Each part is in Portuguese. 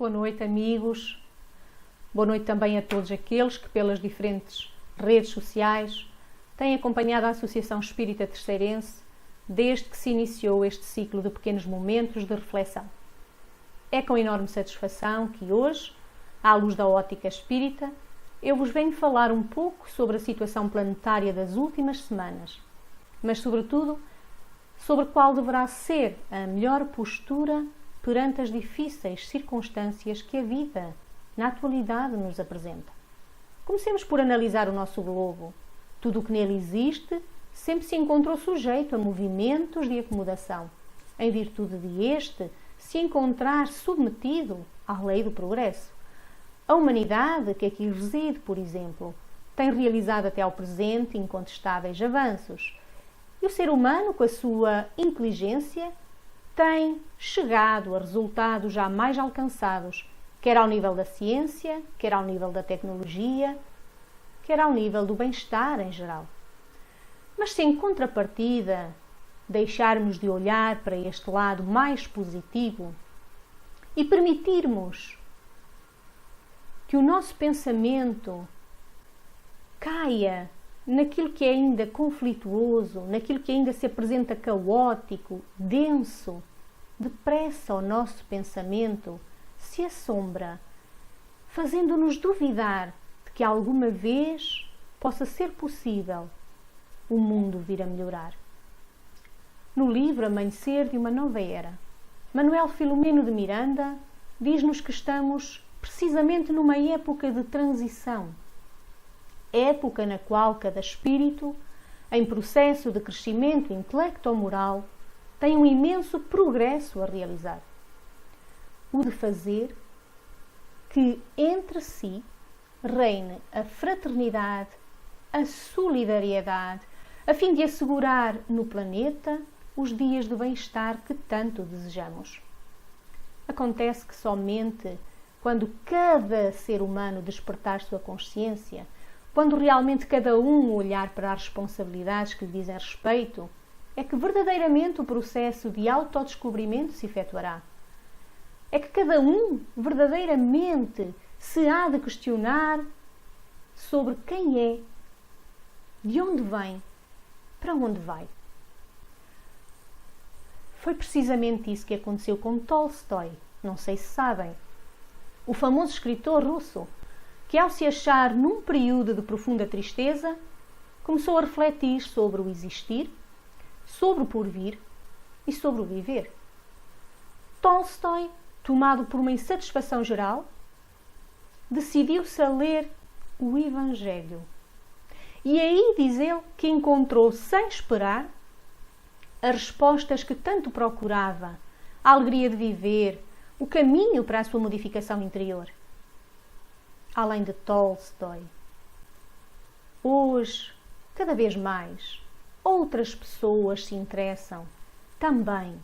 Boa noite, amigos. Boa noite também a todos aqueles que, pelas diferentes redes sociais, têm acompanhado a Associação Espírita Terceirense desde que se iniciou este ciclo de pequenos momentos de reflexão. É com enorme satisfação que hoje, à luz da ótica espírita, eu vos venho falar um pouco sobre a situação planetária das últimas semanas, mas, sobretudo, sobre qual deverá ser a melhor postura perante as difíceis circunstâncias que a vida, na atualidade, nos apresenta. Comecemos por analisar o nosso globo. Tudo o que nele existe sempre se encontrou sujeito a movimentos de acomodação, em virtude de este se encontrar submetido à lei do progresso. A humanidade que aqui reside, por exemplo, tem realizado até ao presente incontestáveis avanços. E o ser humano, com a sua inteligência, tem chegado a resultados jamais alcançados, quer ao nível da ciência, quer ao nível da tecnologia, quer ao nível do bem-estar em geral. Mas se em contrapartida deixarmos de olhar para este lado mais positivo e permitirmos que o nosso pensamento caia naquilo que é ainda conflituoso, naquilo que ainda se apresenta caótico, denso, depressa o nosso pensamento se assombra, fazendo-nos duvidar de que alguma vez possa ser possível o mundo vir a melhorar. No livro Amanhecer de uma Nova Era, Manuel Filomeno de Miranda diz-nos que estamos precisamente numa época de transição, época na qual cada espírito, em processo de crescimento intelecto-moral, tem um imenso progresso a realizar. O de fazer que entre si reine a fraternidade, a solidariedade, a fim de assegurar no planeta os dias de bem-estar que tanto desejamos. Acontece que somente quando cada ser humano despertar sua consciência, quando realmente cada um olhar para as responsabilidades que lhe dizem respeito, é que verdadeiramente o processo de autodescobrimento se efetuará. É que cada um verdadeiramente se há de questionar sobre quem é, de onde vem, para onde vai. Foi precisamente isso que aconteceu com Tolstói, não sei se sabem. O famoso escritor russo, que ao se achar num período de profunda tristeza, começou a refletir sobre o existir, sobre o porvir e sobre o viver. Tolstói, tomado por uma insatisfação geral, decidiu-se a ler o Evangelho. E aí diz ele que encontrou, sem esperar, as respostas que tanto procurava, a alegria de viver, o caminho para a sua modificação interior. Além de Tolstói, hoje, cada vez mais, outras pessoas se interessam também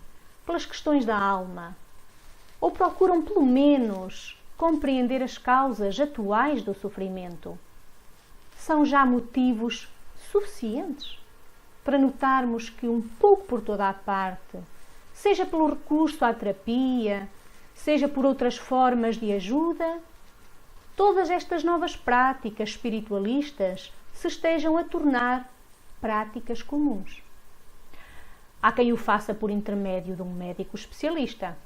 pelas questões da alma, ou procuram pelo menos compreender as causas atuais do sofrimento. São já motivos suficientes para notarmos que um pouco por toda a parte, seja pelo recurso à terapia, seja por outras formas de ajuda, todas estas novas práticas espiritualistas se estejam a tornar práticas comuns. Há quem o faça por intermédio de um médico especialista.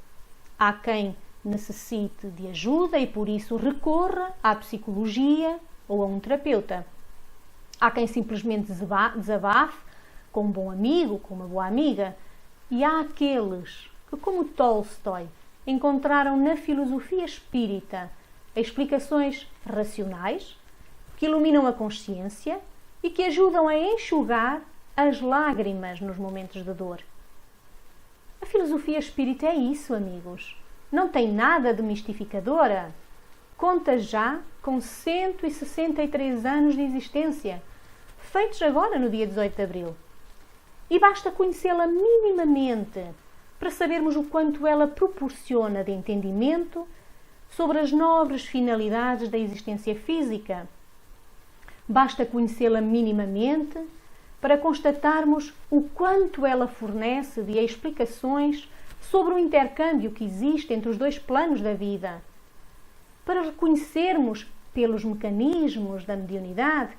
Há quem necessite de ajuda e por isso recorra à psicologia ou a um terapeuta. Há quem simplesmente desabafe com um bom amigo, com uma boa amiga. E há aqueles que, como Tolstói, encontraram na filosofia espírita explicações racionais que iluminam a consciência e que ajudam a enxugar as lágrimas nos momentos de dor. A filosofia espírita é isso, amigos. Não tem nada de mistificadora. Conta já com 163 anos de existência, feitos agora no dia 18 de abril. E basta conhecê-la minimamente para sabermos o quanto ela proporciona de entendimento sobre as nobres finalidades da existência física. Basta conhecê-la minimamente para constatarmos o quanto ela fornece de explicações sobre o intercâmbio que existe entre os dois planos da vida, para reconhecermos, pelos mecanismos da mediunidade,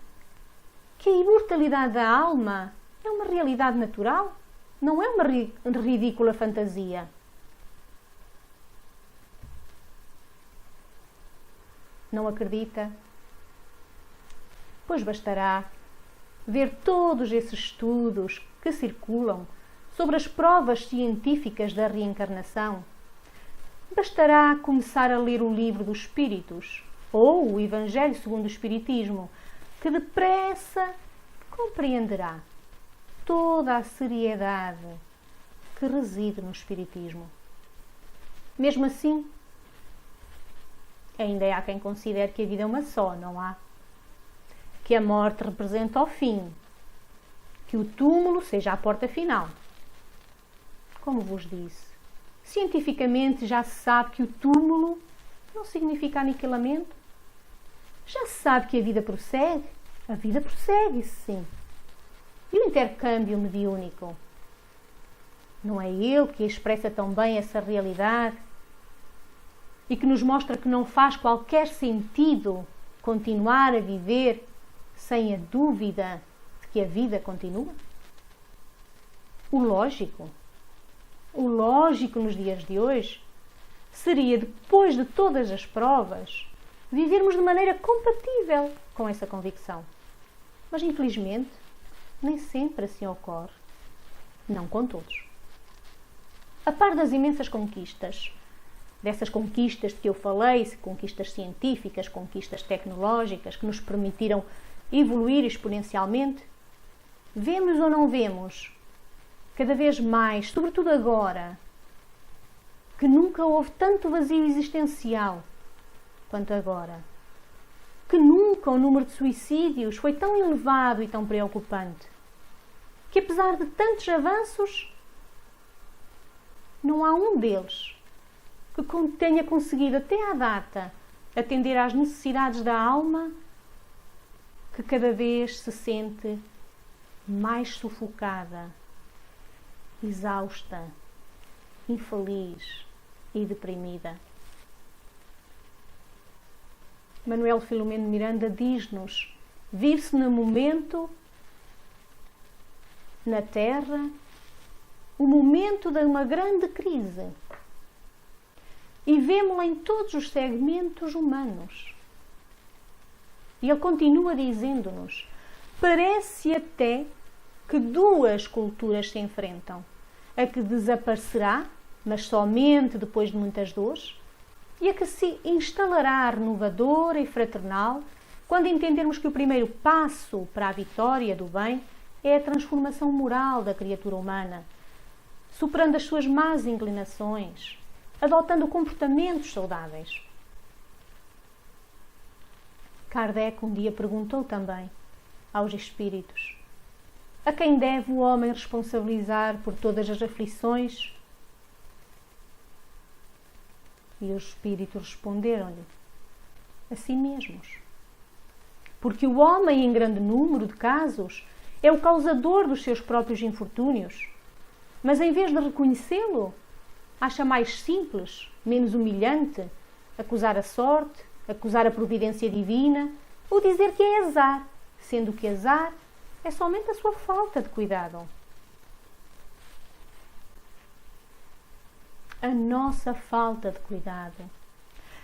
que a imortalidade da alma é uma realidade natural, não é uma ridícula fantasia. Não acredita? Pois bastará ver todos esses estudos que circulam sobre as provas científicas da reencarnação. Bastará começar a ler o Livro dos Espíritos ou o Evangelho segundo o Espiritismo, que depressa compreenderá toda a seriedade que reside no Espiritismo. Mesmo assim, ainda há quem considere que a vida é uma só, não há? Que a morte representa o fim, que o túmulo seja a porta final. Como vos disse, cientificamente já se sabe que o túmulo não significa aniquilamento. Já se sabe que a vida prossegue. A vida prossegue, sim. E o intercâmbio mediúnico? Não é ele que expressa tão bem essa realidade e que nos mostra que não faz qualquer sentido continuar a viver sem a dúvida de que a vida continua? O lógico nos dias de hoje seria, depois de todas as provas, vivermos de maneira compatível com essa convicção. Mas, infelizmente, nem sempre assim ocorre. Não com todos. A par das imensas conquistas, dessas conquistas de que eu falei, conquistas científicas, conquistas tecnológicas, que nos permitiram evoluir exponencialmente, vemos ou não vemos, cada vez mais, sobretudo agora, que nunca houve tanto vazio existencial quanto agora. Que nunca o número de suicídios foi tão elevado e tão preocupante. Que apesar de tantos avanços, não há um deles que tenha conseguido até à data atender às necessidades da alma, que cada vez se sente mais sufocada, exausta, infeliz e deprimida. Manuel Filomeno Miranda diz-nos: vive-se no momento, na Terra, o momento de uma grande crise. E vemo-la em todos os segmentos humanos. E ele continua dizendo-nos: parece até que duas culturas se enfrentam. A que desaparecerá, mas somente depois de muitas dores, e a que se instalará renovadora e fraternal quando entendermos que o primeiro passo para a vitória do bem é a transformação moral da criatura humana, superando as suas más inclinações, adotando comportamentos saudáveis. Kardec um dia perguntou também aos espíritos: a quem deve o homem responsabilizar por todas as aflições? E os espíritos responderam-lhe: a si mesmos. Porque o homem, em grande número de casos, é o causador dos seus próprios infortúnios, mas em vez de reconhecê-lo, acha mais simples, menos humilhante, acusar a sorte, acusar a providência divina, ou dizer que é azar, sendo que azar é somente a sua falta de cuidado. A nossa falta de cuidado,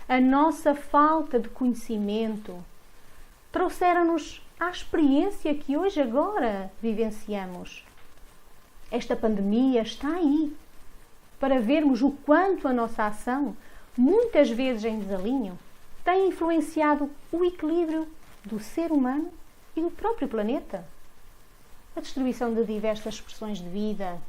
a nossa falta de conhecimento, trouxeram-nos à experiência que hoje agora vivenciamos. Esta pandemia está aí, para vermos o quanto a nossa ação, muitas vezes em desalinho, tem influenciado o equilíbrio do ser humano e do próprio planeta. A destruição de diversas expressões de vida,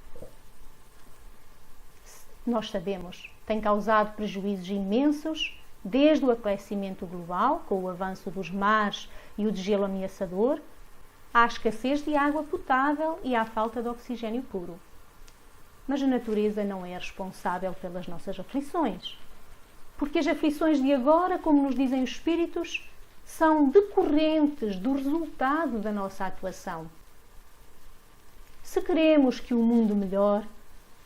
nós sabemos, tem causado prejuízos imensos, desde o aquecimento global, com o avanço dos mares e o degelo ameaçador, à escassez de água potável e à falta de oxigênio puro. Mas a natureza não é responsável pelas nossas aflições, porque as aflições de agora, como nos dizem os espíritos, são decorrentes do resultado da nossa atuação. Se queremos que o mundo melhore,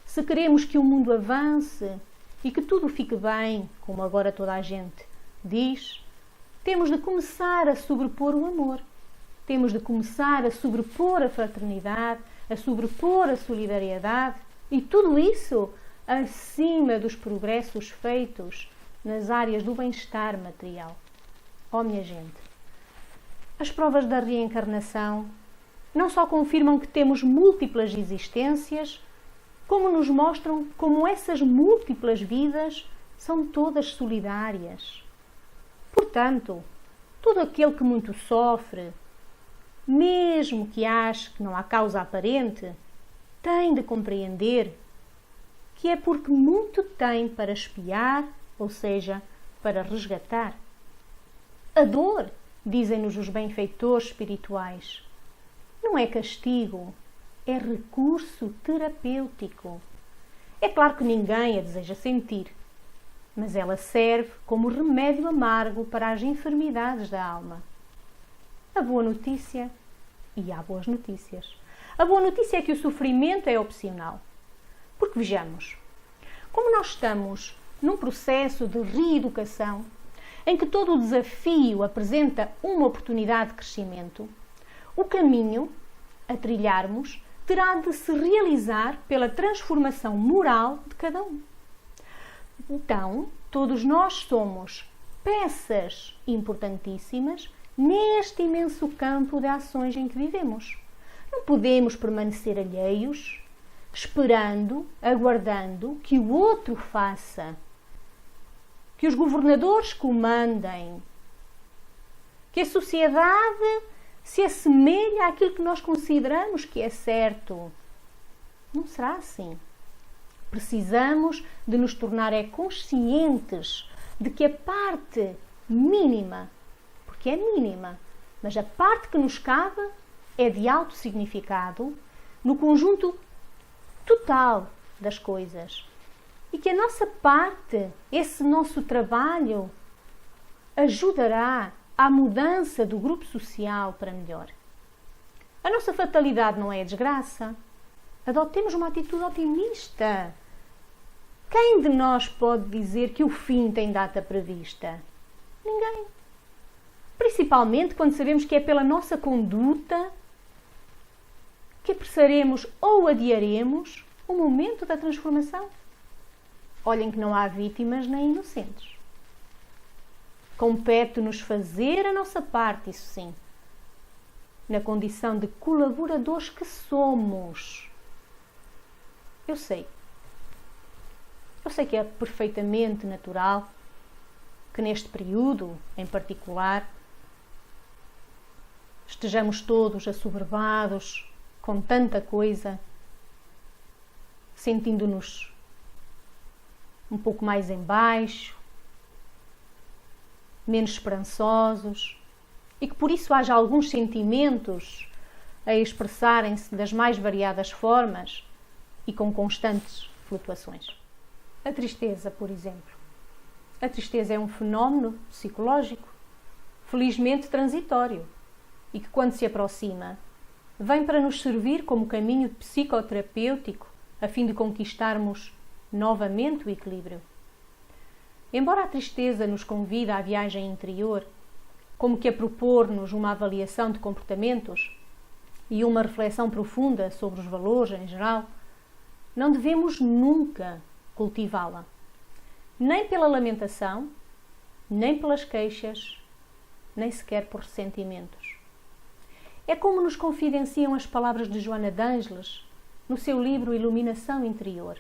se queremos que o mundo avance e que tudo fique bem, como agora toda a gente diz: temos de começar a sobrepor o amor. Temos de começar a sobrepor a fraternidade, a sobrepor a solidariedade e tudo isso acima dos progressos feitos nas áreas do bem-estar material. Oh, minha gente, as provas da reencarnação não só confirmam que temos múltiplas existências, como nos mostram como essas múltiplas vidas são todas solidárias. Portanto, todo aquele que muito sofre, mesmo que ache que não há causa aparente, tem de compreender que é porque muito tem para expiar, ou seja, para resgatar. A dor, dizem-nos os benfeitores espirituais, não é castigo, é recurso terapêutico. É claro que ninguém a deseja sentir, mas ela serve como remédio amargo para as enfermidades da alma. A boa notícia, e há boas notícias, a boa notícia é que o sofrimento é opcional. Porque vejamos, como nós estamos num processo de reeducação, em que todo o desafio apresenta uma oportunidade de crescimento, o caminho a trilharmos terá de se realizar pela transformação moral de cada um. Então, todos nós somos peças importantíssimas neste imenso campo de ações em que vivemos. Não podemos permanecer alheios, esperando, aguardando que o outro faça, que os governadores comandem, que a sociedade se assemelhe àquilo que nós consideramos que é certo. Não será assim. Precisamos de nos tornar conscientes de que a parte mínima, porque é mínima, mas a parte que nos cabe é de alto significado no conjunto total das coisas. E que a nossa parte, esse nosso trabalho, ajudará à mudança do grupo social para melhor. A nossa fatalidade não é a desgraça. Adotemos uma atitude otimista. Quem de nós pode dizer que o fim tem data prevista? Ninguém. Principalmente quando sabemos que é pela nossa conduta que apressaremos ou adiaremos o momento da transformação. Olhem que não há vítimas nem inocentes. Compete-nos fazer a nossa parte, isso sim, na condição de colaboradores que somos. Eu sei que é perfeitamente natural que neste período, em particular, estejamos todos assoberbados com tanta coisa, sentindo-nos um pouco mais em baixo, menos esperançosos, e que por isso haja alguns sentimentos a expressarem-se das mais variadas formas e com constantes flutuações. A tristeza, por exemplo. A tristeza é um fenómeno psicológico, felizmente transitório, e que quando se aproxima, vem para nos servir como caminho psicoterapêutico a fim de conquistarmos novamente o equilíbrio. Embora a tristeza nos convide à viagem interior, como que a propor-nos uma avaliação de comportamentos e uma reflexão profunda sobre os valores em geral, não devemos nunca cultivá-la, nem pela lamentação, nem pelas queixas, nem sequer por ressentimentos. É como nos confidenciam as palavras de Joana de Ângeles no seu livro Iluminação Interior.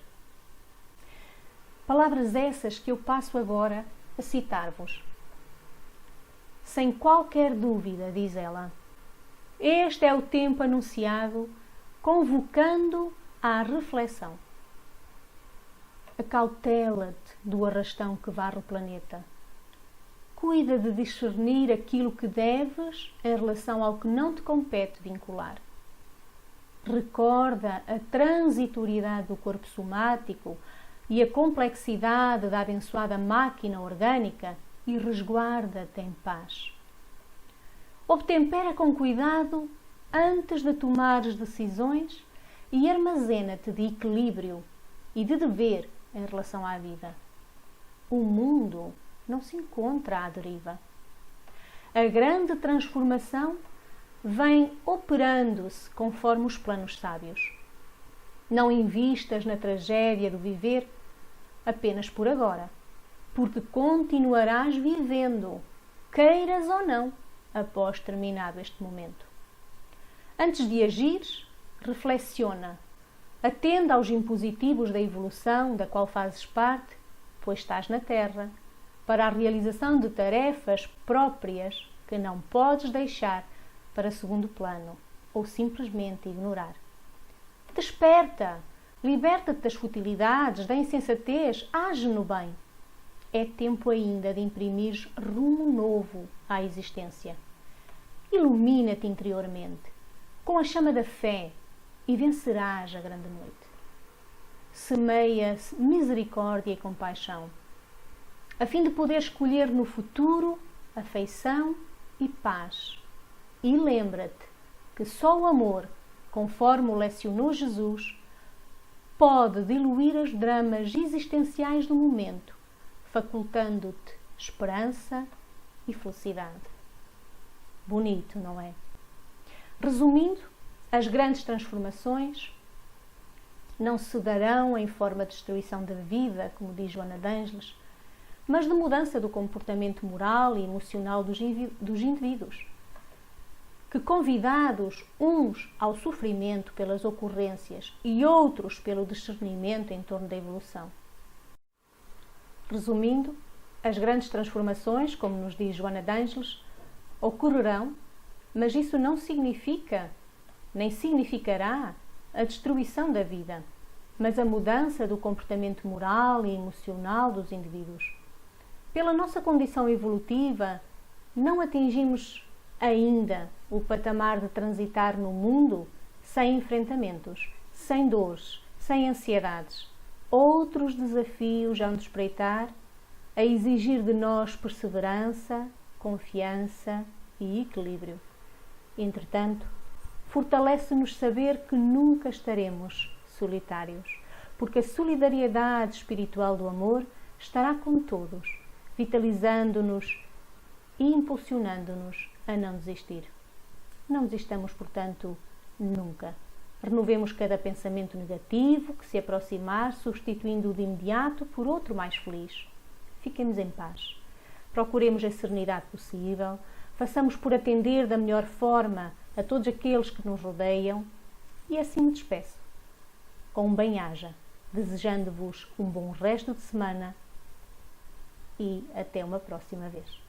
Palavras essas que eu passo agora a citar-vos. Sem qualquer dúvida, diz ela, este é o tempo anunciado, convocando à reflexão. Acautela-te do arrastão que varre o planeta. Cuida de discernir aquilo que deves em relação ao que não te compete vincular. Recorda a transitoriedade do corpo somático e a complexidade da abençoada máquina orgânica e resguarda-te em paz. Obtempera com cuidado antes de tomares decisões e armazena-te de equilíbrio e de dever em relação à vida. O mundo não se encontra à deriva. A grande transformação vem operando-se conforme os planos sábios. Não invistas na tragédia do viver apenas por agora, porque continuarás vivendo, queiras ou não, após terminado este momento. Antes de agires, reflexiona, atenda aos impositivos da evolução da qual fazes parte, pois estás na Terra, para a realização de tarefas próprias que não podes deixar para segundo plano ou simplesmente ignorar. Desperta, liberta-te das futilidades, da insensatez, age no bem. É tempo ainda de imprimires rumo novo à existência. Ilumina-te interiormente, com a chama da fé, e vencerás a grande noite. Semeia misericórdia e compaixão, a fim de poder escolher no futuro afeição e paz. E lembra-te que só o amor, conforme o lecionou Jesus, pode diluir os dramas existenciais do momento, facultando-te esperança e felicidade. Bonito, não é? Resumindo, as grandes transformações não se darão em forma de destruição da vida, como diz Joana de Ângeles, mas de mudança do comportamento moral e emocional dos indivíduos, que, convidados uns ao sofrimento pelas ocorrências e outros pelo discernimento em torno da evolução. Resumindo, as grandes transformações, como nos diz Joana de Ângeles, ocorrerão, mas isso não significa, nem significará, a destruição da vida, mas a mudança do comportamento moral e emocional dos indivíduos. Pela nossa condição evolutiva, não atingimos ainda o patamar de transitar no mundo sem enfrentamentos, sem dores, sem ansiedades. Outros desafios hão de espreitar, a exigir de nós perseverança, confiança e equilíbrio. Entretanto, fortalece-nos saber que nunca estaremos solitários, porque a solidariedade espiritual do amor estará com todos, vitalizando-nos e impulsionando-nos a não desistir. Não desistamos, portanto, nunca. Renovemos cada pensamento negativo que se aproximar, substituindo-o de imediato por outro mais feliz. Fiquemos em paz. Procuremos a serenidade possível. Façamos por atender da melhor forma a todos aqueles que nos rodeiam. E assim me despeço. Com um bem-aja, desejando-vos um bom resto de semana e até uma próxima vez.